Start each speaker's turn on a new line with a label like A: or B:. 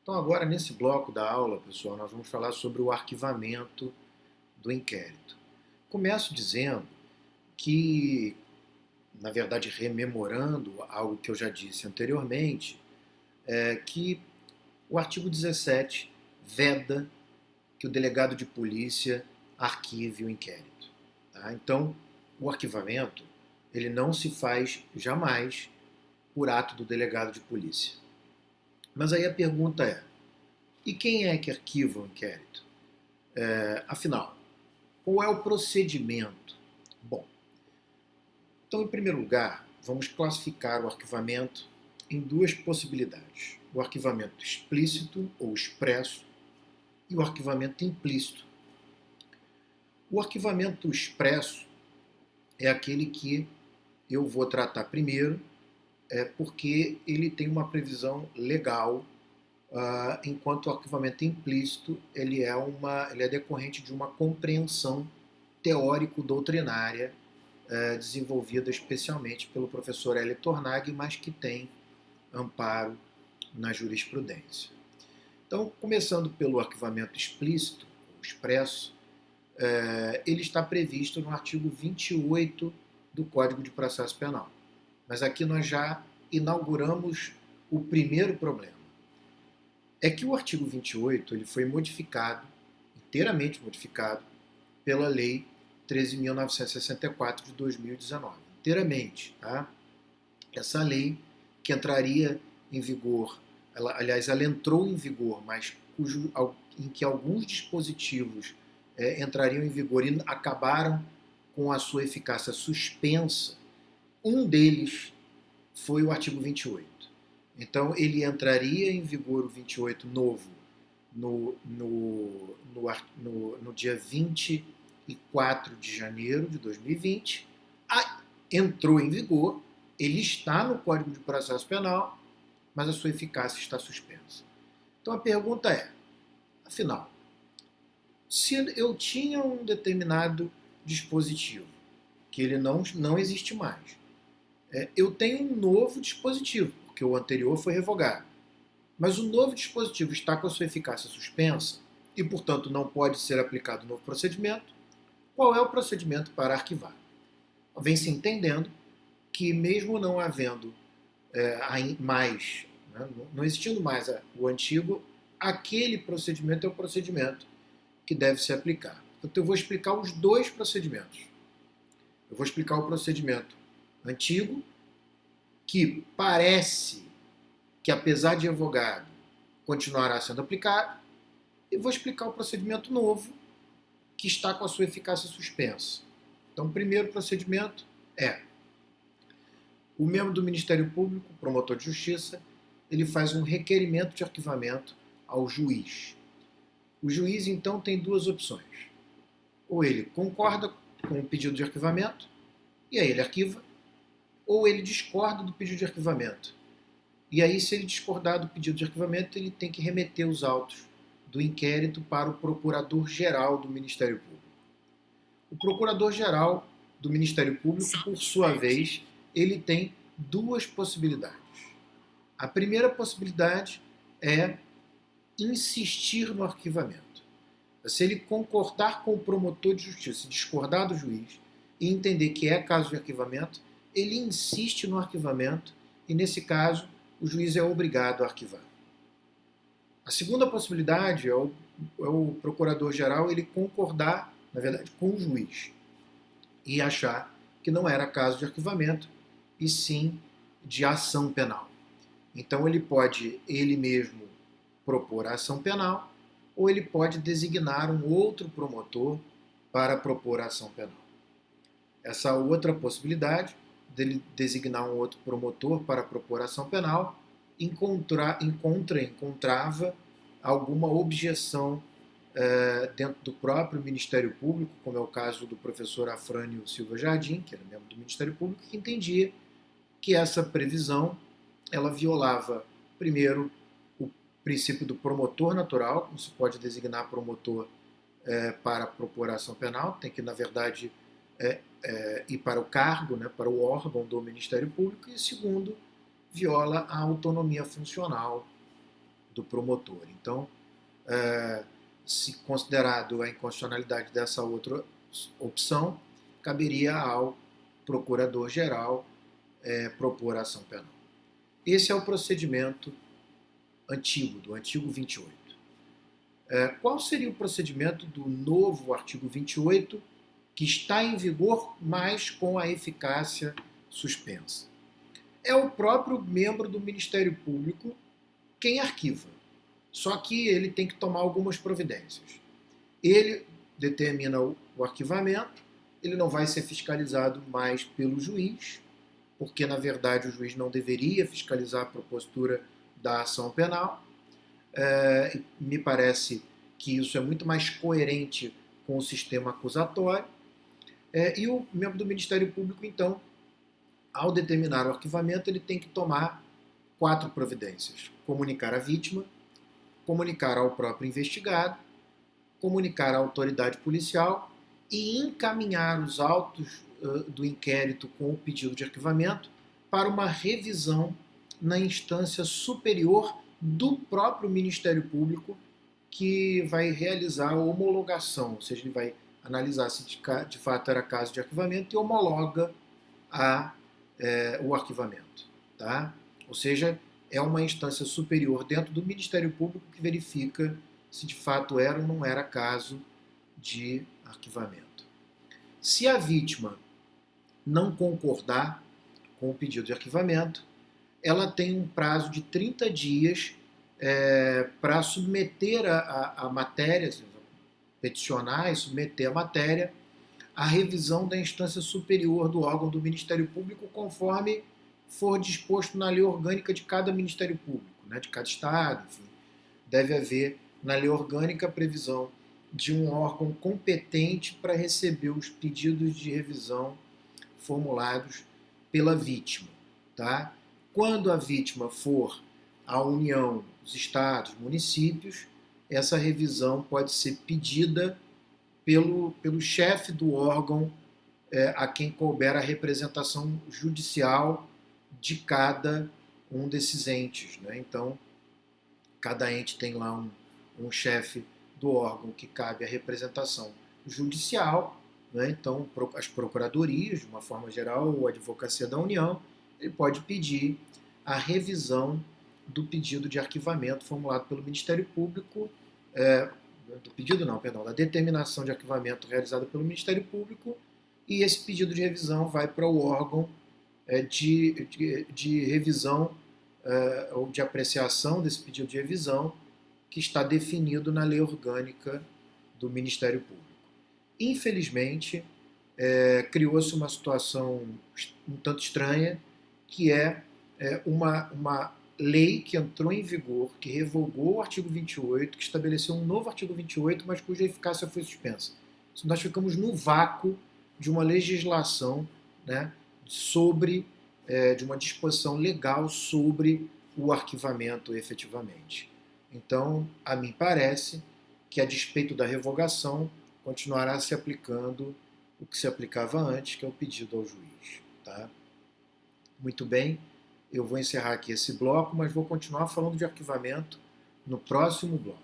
A: Então, agora, nesse bloco da aula, pessoal, nós vamos falar sobre o arquivamento do inquérito. Começo dizendo que, na verdade, rememorando algo que eu já disse anteriormente, é que o artigo 17 veda que o delegado de polícia arquive o inquérito. Tá? Então, o arquivamento ele não se faz jamais por ato do delegado de polícia. Mas aí a pergunta é: e quem é que arquiva o inquérito? Afinal, qual é o procedimento? Bom, então, em primeiro lugar, vamos classificar o arquivamento em duas possibilidades: o arquivamento explícito ou expresso e o arquivamento implícito. O arquivamento expresso é aquele que eu vou tratar primeiro, porque ele tem uma previsão legal, enquanto o arquivamento implícito ele é decorrente de uma compreensão teórico-doutrinária desenvolvida especialmente pelo professor Hélio Tornag, mas que tem amparo na jurisprudência. Então, começando pelo arquivamento explícito, ou expresso, ele está previsto no artigo 28 do Código de Processo Penal. Mas aqui nós já inauguramos o primeiro problema. É que o artigo 28 ele foi modificado, inteiramente modificado, pela Lei 13.964 de 2019. Inteiramente. Tá? Essa lei que entraria em vigor, ela entrou em vigor, mas em que alguns dispositivos entrariam em vigor e acabaram com a sua eficácia suspensa. Um deles foi o artigo 28. Então, ele entraria em vigor, o 28 novo, no dia 24 de janeiro de 2020. Entrou em vigor, ele está no Código de Processo Penal, mas a sua eficácia está suspensa. Então, a pergunta é, afinal, se eu tinha um determinado dispositivo, que ele não existe mais, eu tenho um novo dispositivo, porque o anterior foi revogado, mas o novo dispositivo está com a sua eficácia suspensa e, portanto, não pode ser aplicado um novo procedimento, qual é o procedimento para arquivar? Vem se entendendo que, mesmo não havendo mais, né, não existindo mais o antigo, aquele procedimento é o procedimento que deve se aplicar. Então, eu vou explicar os dois procedimentos. Eu vou explicar o procedimento antigo, que parece que, apesar de revogado, continuará sendo aplicado, e vou explicar o procedimento novo, que está com a sua eficácia suspensa. Então, o primeiro procedimento é: o membro do Ministério Público, promotor de justiça, ele faz um requerimento de arquivamento ao juiz. O juiz, então, tem duas opções. Ou ele concorda com o pedido de arquivamento, e aí ele arquiva, ou ele discorda do pedido de arquivamento. E aí, se ele discordar do pedido de arquivamento, ele tem que remeter os autos do inquérito para o Procurador-Geral do Ministério Público. O Procurador-Geral do Ministério Público, por sua vez, ele tem duas possibilidades. A primeira possibilidade é insistir no arquivamento. Se ele concordar com o promotor de justiça, discordar do juiz e entender que é caso de arquivamento, ele insiste no arquivamento e, nesse caso, o juiz é obrigado a arquivar. A segunda possibilidade é o procurador-geral ele concordar, na verdade, com o juiz e achar que não era caso de arquivamento e sim de ação penal. Então ele pode ele mesmo propor a ação penal ou ele pode designar um outro promotor para propor a ação penal. Essa outra possibilidade dele designar um outro promotor para propor a ação penal encontrava alguma objeção dentro do próprio Ministério Público, como é o caso do professor Afrânio Silva Jardim, que era membro do Ministério Público, que entendia que essa previsão ela violava, primeiro, o princípio do promotor natural, não se pode designar promotor para propor a ação penal, tem que, na verdade, ir para o cargo, né, para o órgão do Ministério Público, e segundo, viola a autonomia funcional do promotor. Então, se considerado a inconstitucionalidade dessa outra opção, caberia ao procurador-geral propor a ação penal. Esse é o procedimento antigo, do artigo 28. Qual seria o procedimento do novo artigo 28, que está em vigor, mas com a eficácia suspensa? É o próprio membro do Ministério Público quem arquiva, só que ele tem que tomar algumas providências. Ele determina o arquivamento, ele não vai ser fiscalizado mais pelo juiz, porque, na verdade, o juiz não deveria fiscalizar a propositura da ação penal. Me parece que isso é muito mais coerente com o sistema acusatório. E o membro do Ministério Público, então, ao determinar o arquivamento, ele tem que tomar 4 providências: comunicar à vítima, comunicar ao próprio investigado, comunicar à autoridade policial e encaminhar os autos do inquérito com o pedido de arquivamento para uma revisão na instância superior do próprio Ministério Público, que vai realizar a homologação, ou seja, ele vai analisar se de fato era caso de arquivamento e homologa o arquivamento. Tá? Ou seja, é uma instância superior dentro do Ministério Público que verifica se de fato era ou não era caso de arquivamento. Se a vítima não concordar com o pedido de arquivamento, ela tem um prazo de 30 dias para submeter a matéria, peticionar e submeter a matéria à revisão da instância superior do órgão do Ministério Público, conforme for disposto na lei orgânica de cada Ministério Público, de cada Estado. Enfim, deve haver na lei orgânica a previsão de um órgão competente para receber os pedidos de revisão formulados pela vítima. Tá? Quando a vítima for a União, os estados, municípios, essa revisão pode ser pedida pelo chefe do órgão a quem couber a representação judicial de cada um desses entes. Então, cada ente tem lá um chefe do órgão que cabe a representação judicial. Então, as procuradorias, de uma forma geral, ou a advocacia da União, ele pode pedir a revisão do pedido de arquivamento formulado pelo Ministério Público, da determinação de arquivamento realizada pelo Ministério Público, e esse pedido de revisão vai para o órgão de revisão ou de apreciação desse pedido de revisão, que está definido na lei orgânica do Ministério Público. Infelizmente, criou-se uma situação um tanto estranha, que é uma lei que entrou em vigor, que revogou o artigo 28, que estabeleceu um novo artigo 28, mas cuja eficácia foi suspensa. Nós ficamos no vácuo de uma legislação, de uma disposição legal sobre o arquivamento efetivamente. Então, a mim parece que, a despeito da revogação, continuará se aplicando o que se aplicava antes, que é o pedido ao juiz. Tá? Muito bem, eu vou encerrar aqui esse bloco, mas vou continuar falando de arquivamento no próximo bloco.